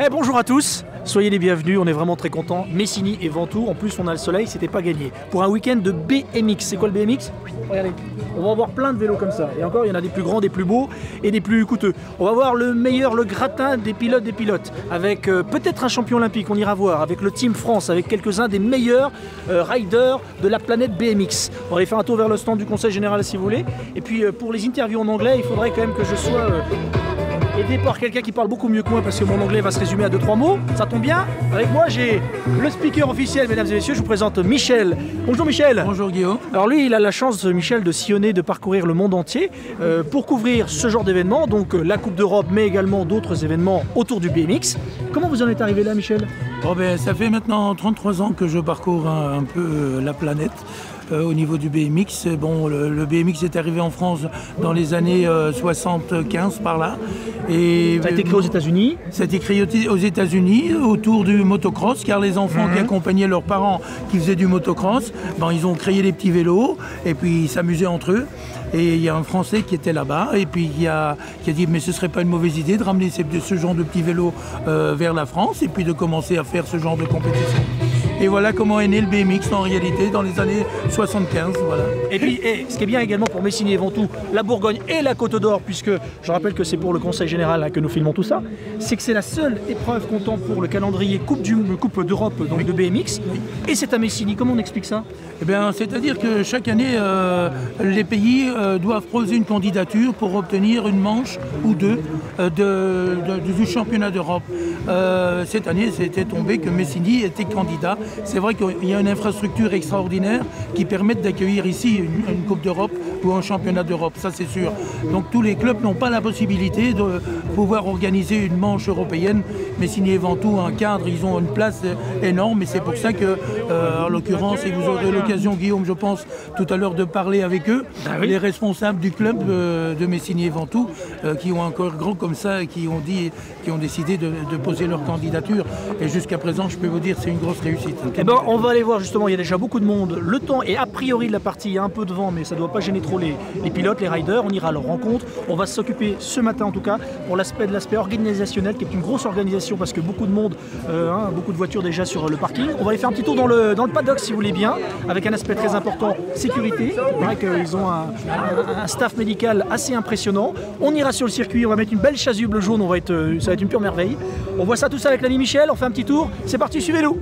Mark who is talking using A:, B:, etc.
A: Bonjour à tous, soyez les bienvenus, on est vraiment très contents. Messigny et Ventoux, en plus on a le soleil, c'était pas gagné. Pour un week-end de BMX, c'est quoi le BMX? Regardez, on va avoir plein de vélos comme ça. Et encore, il y en a des plus grands, des plus beaux et des plus coûteux. On va voir le meilleur, le gratin des pilotes. Avec peut-être un champion olympique, on ira voir. Avec le Team France, avec quelques-uns des meilleurs riders de la planète BMX. On va aller faire un tour vers le stand du Conseil Général si vous voulez. Et puis pour les interviews en anglais, il faudrait quand même que je sois... aidé par quelqu'un qui parle beaucoup mieux que moi parce que mon anglais va se résumer à 2-3 mots. Ça tombe bien. Avec moi, j'ai le speaker officiel, mesdames et messieurs. Je vous présente Michel. Bonjour Michel.
B: Bonjour Guillaume.
A: Alors lui, il a la chance, Michel, de sillonner, de parcourir le monde entier pour couvrir ce genre d'événements, donc la Coupe d'Europe, mais également d'autres événements autour du BMX. Comment vous en êtes arrivé là, Michel?
B: Ça fait maintenant 33 ans que je parcours un peu la planète. Au niveau du BMX. Bon, le BMX est arrivé en France dans les années 75 par là. Et
A: ça a été créé aux États-Unis?
B: Ça a été créé aux États-Unis autour du motocross, car les enfants qui accompagnaient leurs parents qui faisaient du motocross, ils ont créé des petits vélos et puis ils s'amusaient entre eux. Et il y a un Français qui était là-bas et puis qui a dit mais ce serait pas une mauvaise idée de ramener ce genre de petits vélos vers la France et puis de commencer à faire ce genre de compétition. Et voilà comment est né le BMX en réalité dans les années 75. Voilà.
A: Et puis, ce qui est bien également pour Messigny et Ventoux, la Bourgogne et la Côte d'Or, puisque je rappelle que c'est pour le Conseil Général que nous filmons tout ça, c'est que c'est la seule épreuve comptant pour le calendrier Coupe d'Europe donc de BMX. Et c'est à Messigny. Comment on explique ça?
B: C'est-à-dire que chaque année, les pays doivent poser une candidature pour obtenir une manche ou deux du championnat d'Europe. Cette année, c'était tombé que Messigny était candidat. C'est vrai qu'il y a une infrastructure extraordinaire qui permet d'accueillir ici une Coupe d'Europe ou un championnat d'Europe, ça c'est sûr. Donc tous les clubs n'ont pas la possibilité de pouvoir organiser une manche européenne. Messigny et Ventoux, un cadre, ils ont une place énorme et c'est pour ça que, en l'occurrence, et vous aurez l'occasion, Guillaume, je pense, tout à l'heure de parler avec eux, les responsables du club de Messigny et Ventoux, qui ont un corps grand comme ça et qui ont décidé de poser leur candidature. Et jusqu'à présent, je peux vous dire, c'est une grosse réussite.
A: On va aller voir justement, il y a déjà beaucoup de monde. Le temps est a priori de la partie, il y a un peu de vent, mais ça ne doit pas gêner trop les pilotes, les riders. On ira à leur rencontre. On va s'occuper ce matin en tout cas pour l'aspect organisationnel, qui est une grosse organisation parce que beaucoup de monde, beaucoup de voitures déjà sur le parking. On va aller faire un petit tour dans le paddock si vous voulez bien, avec un aspect très important, sécurité. C'est vrai qu'ils ont un staff médical assez impressionnant. On ira sur le circuit, on va mettre une belle chasuble jaune, ça va être une pure merveille. On voit ça tout ça avec l'ami Michel, on fait un petit tour. C'est parti, suivez-nous.